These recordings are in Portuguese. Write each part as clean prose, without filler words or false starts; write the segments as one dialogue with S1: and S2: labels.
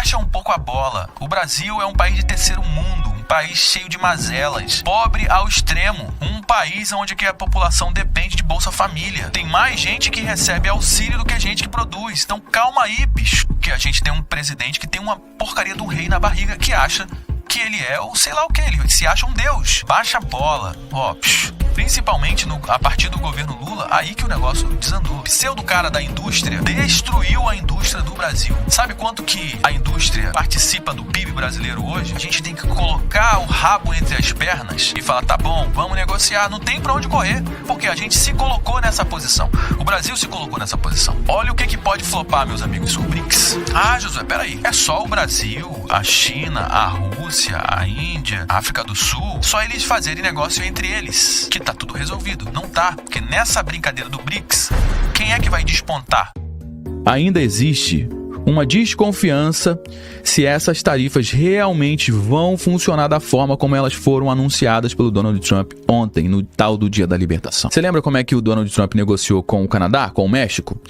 S1: Baixa um pouco a bola. O Brasil é um país de terceiro mundo, um país cheio de mazelas, pobre ao extremo, um país onde a população depende de Bolsa Família. Tem mais gente que recebe auxílio do que gente que produz. Então calma aí, bicho, que a gente tem um presidente que tem uma porcaria do rei na barriga que acha que ele é o sei lá o que, ele se acha um deus. Baixa a bola, principalmente a partir do governo Lula, aí que o negócio desandou. O pseudo cara da indústria destruiu a indústria do Brasil. Sabe quanto que a indústria participa do PIB brasileiro hoje? A gente tem que colocar o rabo entre as pernas e falar, tá bom, vamos negociar. Não tem pra onde correr, porque a gente se colocou nessa posição. O Brasil se colocou nessa posição. Olha o que pode flopar, meus amigos, o BRICS. Ah, Josué, peraí. É só o Brasil, a China, a Rússia, a Índia, a África do Sul, só eles fazerem negócio entre eles, que tá tudo resolvido. Não tá, porque nessa brincadeira do BRICS, quem é que vai despontar?
S2: Ainda existe uma desconfiança se essas tarifas realmente vão funcionar da forma como elas foram anunciadas pelo Donald Trump ontem, no tal do Dia da Libertação. Você lembra como é que o Donald Trump negociou com o Canadá, com o México?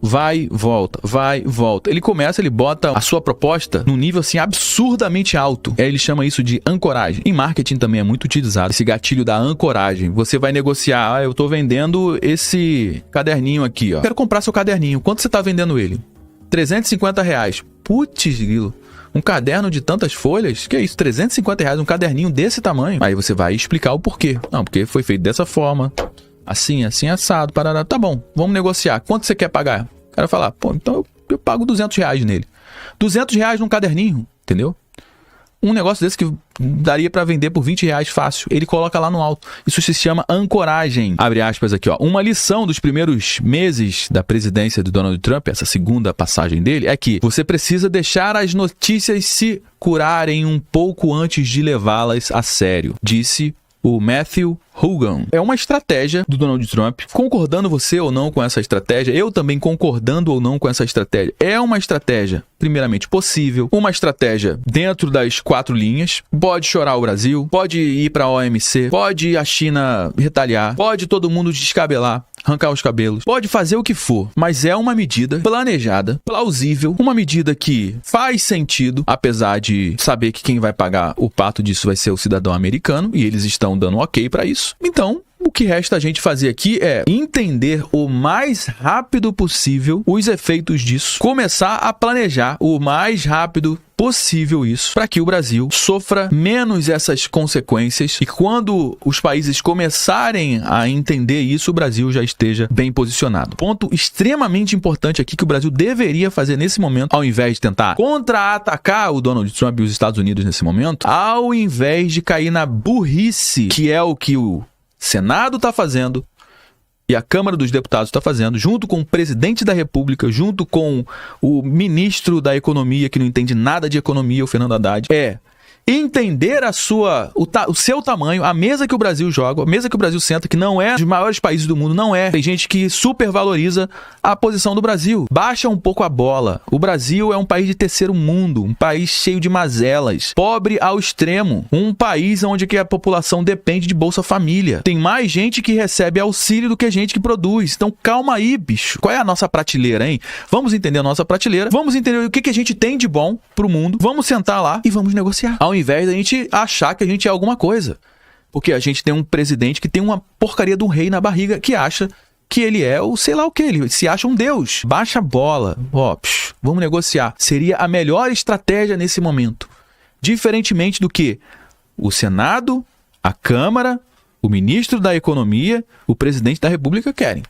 S2: Vai, volta, vai, volta. Ele bota a sua proposta num nível assim absurdamente alto. Ele chama isso de ancoragem. Em marketing também é muito utilizado esse gatilho da ancoragem. Você vai negociar, eu tô vendendo esse caderninho aqui, ó. Quero comprar seu caderninho. Quanto você tá vendendo ele? R$350. Putz, grilo. Um caderno de tantas folhas? Que é isso? R$350, um caderninho desse tamanho? Aí você vai explicar o porquê. Não, porque foi feito dessa forma. Assim, assado, parará. Tá bom, vamos negociar. Quanto você quer pagar? O cara fala, pô, então eu pago R$200 nele. R$200 num caderninho, entendeu? Um negócio desse que daria pra vender por R$20 fácil. Ele coloca lá no alto. Isso se chama ancoragem. Abre aspas aqui, ó. Uma lição dos primeiros meses da presidência do Donald Trump, essa segunda passagem dele, é que você precisa deixar as notícias se curarem um pouco antes de levá-las a sério, disse o Matthew Hogan. É uma estratégia do Donald Trump. Concordando você ou não com essa estratégia, eu também concordando ou não com essa estratégia, é uma estratégia primeiramente possível, uma estratégia dentro das 4 linhas. Pode chorar o Brasil, pode ir para a OMC, pode a China retaliar, pode todo mundo descabelar, arrancar os cabelos, pode fazer o que for, mas é uma medida planejada, plausível, uma medida que faz sentido, apesar de saber que quem vai pagar o pato disso vai ser o cidadão americano, e eles estão dando ok para isso. Então, o que resta a gente fazer aqui é entender o mais rápido possível os efeitos disso, começar a planejar o mais rápido possível isso, para que o Brasil sofra menos essas consequências e quando os países começarem a entender isso, o Brasil já esteja bem posicionado. Ponto extremamente importante aqui que o Brasil deveria fazer nesse momento, ao invés de tentar contra-atacar o Donald Trump e os Estados Unidos nesse momento, ao invés de cair na burrice, que é o que o Senado está fazendo e a Câmara dos Deputados está fazendo, junto com o presidente da República, junto com o ministro da Economia, que não entende nada de economia, o Fernando Haddad, é entender o seu tamanho, a mesa que o Brasil joga, a mesa que o Brasil senta, que não é dos maiores países do mundo, não é. Tem gente que supervaloriza a posição do Brasil. Baixa um pouco a bola. O Brasil é um país de terceiro mundo, um país cheio de mazelas, pobre ao extremo, um país onde a população depende de Bolsa Família. Tem mais gente que recebe auxílio do que gente que produz. Então calma aí, bicho. Qual é a nossa prateleira, hein? Vamos entender a nossa prateleira, vamos entender o que a gente tem de bom pro mundo, vamos sentar lá e vamos negociar. Ao invés da gente achar que a gente é alguma coisa. Porque a gente tem um presidente que tem uma porcaria de um rei na barriga que acha que ele é o sei lá o que, ele se acha um deus. Baixa a bola. Vamos negociar. Seria a melhor estratégia nesse momento. Diferentemente do que o Senado, a Câmara, o ministro da Economia, o presidente da República querem.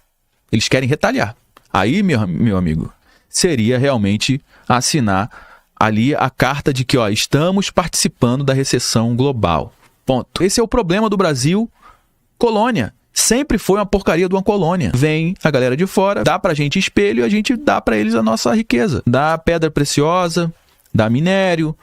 S2: Eles querem retaliar. Aí, meu amigo, seria realmente assinar ali a carta de que, estamos participando da recessão global. Ponto. Esse é o problema do Brasil, colônia. Sempre foi uma porcaria de uma colônia. Vem a galera de fora, dá pra gente espelho e a gente dá pra eles a nossa riqueza. Dá pedra preciosa, dá minério,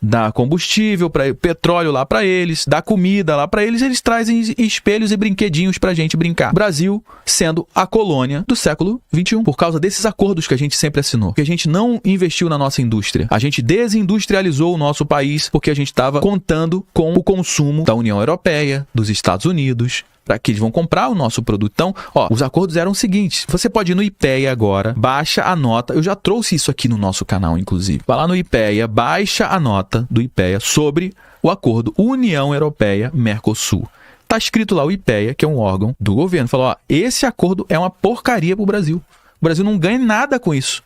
S2: dá combustível, petróleo lá pra eles, dá comida lá pra eles, eles trazem espelhos e brinquedinhos pra gente brincar. Brasil sendo a colônia do século XXI, por causa desses acordos que a gente sempre assinou, que a gente não investiu na nossa indústria, a gente desindustrializou o nosso país porque a gente estava contando com o consumo da União Europeia, dos Estados Unidos, para que eles vão comprar o nosso produto. Então, os acordos eram os seguintes. Você pode ir no IPEA agora, baixa a nota. Eu já trouxe isso aqui no nosso canal, inclusive. Vai lá no IPEA, baixa a nota do IPEA sobre o acordo União Europeia-Mercosul. Tá escrito lá o IPEA, que é um órgão do governo. Falou, esse acordo é uma porcaria pro Brasil. O Brasil não ganha nada com isso.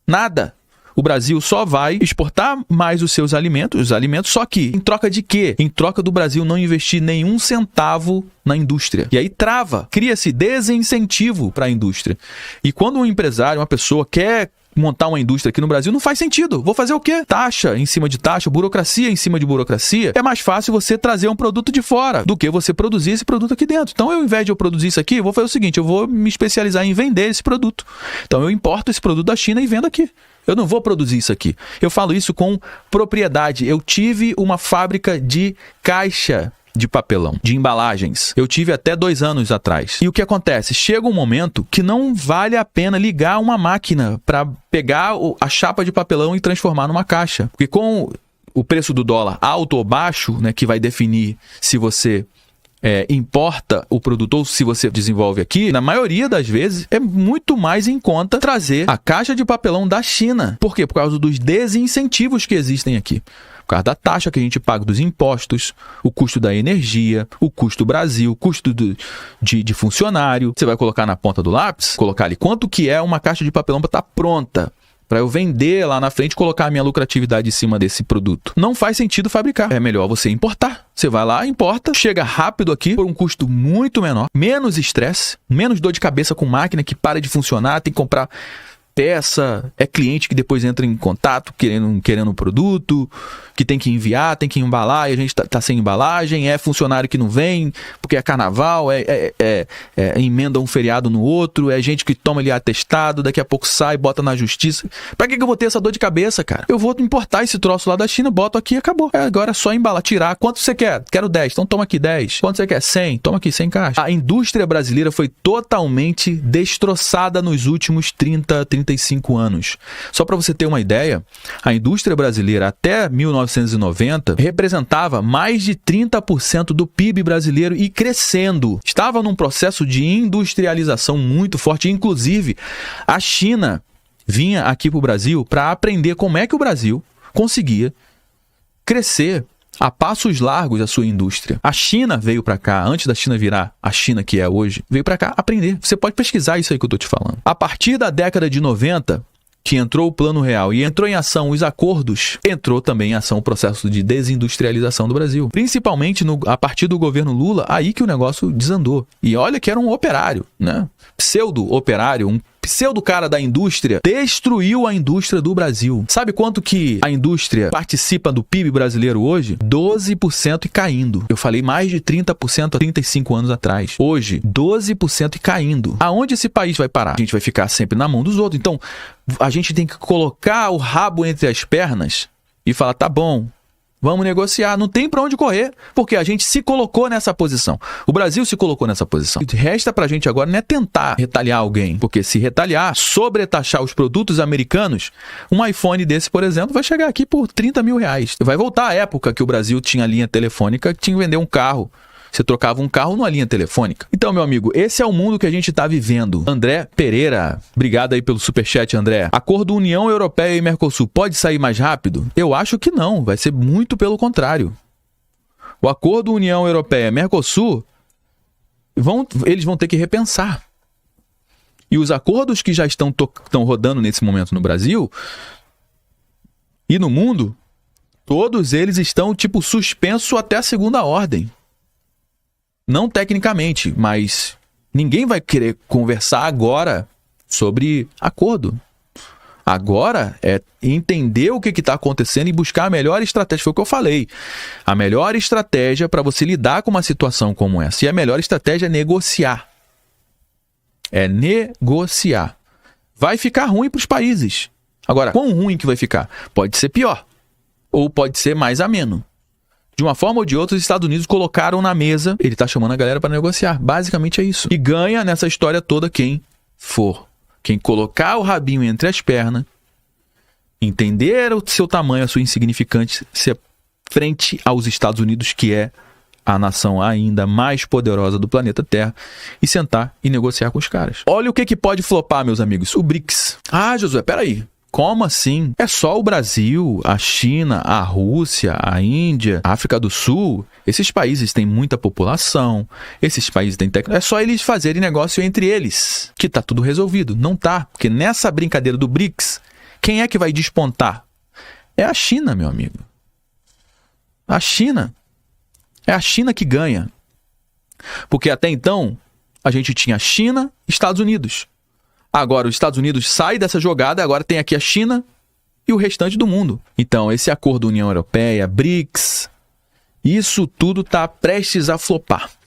S2: Nada. O Brasil só vai exportar mais os seus alimentos, só que em troca de quê? Em troca do Brasil não investir nenhum centavo na indústria. E aí trava, cria-se desincentivo para a indústria. E quando um empresário, uma pessoa quer montar uma indústria aqui no Brasil, não faz sentido. Vou fazer o quê? Taxa em cima de taxa, burocracia em cima de burocracia. É mais fácil você trazer um produto de fora do que você produzir esse produto aqui dentro. Então, ao invés de eu produzir isso aqui, eu vou fazer o seguinte, eu vou me especializar em vender esse produto. Então, eu importo esse produto da China e vendo aqui. Eu não vou produzir isso aqui. Eu falo isso com propriedade. Eu tive uma fábrica de caixa de papelão, de embalagens. Eu tive até 2 anos atrás. E o que acontece? Chega um momento que não vale a pena ligar uma máquina para pegar a chapa de papelão e transformar numa caixa. Porque com o preço do dólar alto ou baixo, né, que vai definir se você importa o produto ou se você desenvolve aqui, na maioria das vezes é muito mais em conta trazer a caixa de papelão da China. Por quê? Por causa dos desincentivos que existem aqui. Por causa da taxa que a gente paga dos impostos, o custo da energia, o custo do Brasil, o custo de funcionário. Você vai colocar na ponta do lápis, colocar ali quanto que é uma caixa de papelão para estar pronta, para eu vender lá na frente e colocar a minha lucratividade em cima desse produto. Não faz sentido fabricar. É melhor você importar. Você vai lá, importa, chega rápido aqui por um custo muito menor, menos estresse, menos dor de cabeça com máquina que para de funcionar, tem que comprar peça, é cliente que depois entra em contato querendo um produto, que tem que enviar, tem que embalar e a gente tá sem embalagem, é funcionário que não vem, porque é carnaval, emenda um feriado no outro, é gente que toma ali atestado, daqui a pouco sai, bota na justiça. Pra que eu vou ter essa dor de cabeça, cara? Eu vou importar esse troço lá da China, boto aqui e acabou. Agora é só embalar, tirar. Quanto você quer? Quero 10, então toma aqui 10. Quanto você quer? 100, toma aqui 100 caixas. A indústria brasileira foi totalmente destroçada nos últimos 35 anos. Só para você ter uma ideia, a indústria brasileira até 1990 representava mais de 30% do PIB brasileiro e crescendo. Estava num processo de industrialização muito forte. Inclusive, a China vinha aqui para o Brasil para aprender como é que o Brasil conseguia crescer a passos largos a sua indústria. A China veio para cá, antes da China virar a China que é hoje, veio para cá aprender. Você pode pesquisar isso aí que eu tô te falando. A partir da década de 90, que entrou o Plano Real e entrou em ação os acordos, entrou também em ação o processo de desindustrialização do Brasil. Principalmente a partir do governo Lula, aí que o negócio desandou. E olha que era um operário, né? Pseudo-operário, um pseudo cara da indústria, destruiu a indústria do Brasil. Sabe quanto que a indústria participa do PIB brasileiro hoje? 12% e caindo. Eu falei mais de 30% há 35 anos atrás. Hoje, 12% e caindo. Aonde esse país vai parar? A gente vai ficar sempre na mão dos outros. Então, a gente tem que colocar o rabo entre as pernas e falar, tá bom, vamos negociar. Não tem para onde correr, porque a gente se colocou nessa posição. O Brasil se colocou nessa posição. Resta pra gente agora não é tentar retaliar alguém, porque se retaliar, sobretaxar os produtos americanos, um iPhone desse, por exemplo, vai chegar aqui por 30 mil reais. Vai voltar à época que o Brasil tinha linha telefônica, que tinha que vender um carro. Você trocava um carro numa linha telefônica. Então, meu amigo, esse é o mundo que a gente está vivendo. André Pereira, obrigado aí pelo superchat, André. Acordo União Europeia e Mercosul pode sair mais rápido? Eu acho que não, vai ser muito pelo contrário. O acordo União Europeia e Mercosul, eles vão ter que repensar. E os acordos que já estão rodando nesse momento no Brasil e no mundo, todos eles estão tipo suspenso até a segunda ordem. Não tecnicamente, mas ninguém vai querer conversar agora sobre acordo. Agora é entender o que está acontecendo e buscar a melhor estratégia. Foi o que eu falei. A melhor estratégia para você lidar com uma situação como essa. E a melhor estratégia é negociar. É negociar. Vai ficar ruim para os países. Agora, quão ruim que vai ficar? Pode ser pior. Ou pode ser mais ameno. De uma forma ou de outra, os Estados Unidos colocaram na mesa, ele está chamando a galera para negociar. Basicamente é isso. E ganha nessa história toda quem for. Quem colocar o rabinho entre as pernas, entender o seu tamanho, a sua insignificância frente aos Estados Unidos, que é a nação ainda mais poderosa do planeta Terra, e sentar e negociar com os caras. Olha o que pode flopar, meus amigos. O BRICS. Ah, Josué, peraí. Como assim? É só o Brasil, a China, a Rússia, a Índia, a África do Sul? Esses países têm muita população, esses países têm tecnologia. É só eles fazerem negócio entre eles, que tá tudo resolvido. Não tá, porque nessa brincadeira do BRICS, quem é que vai despontar? É a China, meu amigo. A China. É a China que ganha. Porque até então, a gente tinha China e Estados Unidos. Agora, os Estados Unidos sai dessa jogada, agora tem aqui a China e o restante do mundo. Então, esse acordo União Europeia, BRICS, isso tudo está prestes a flopar.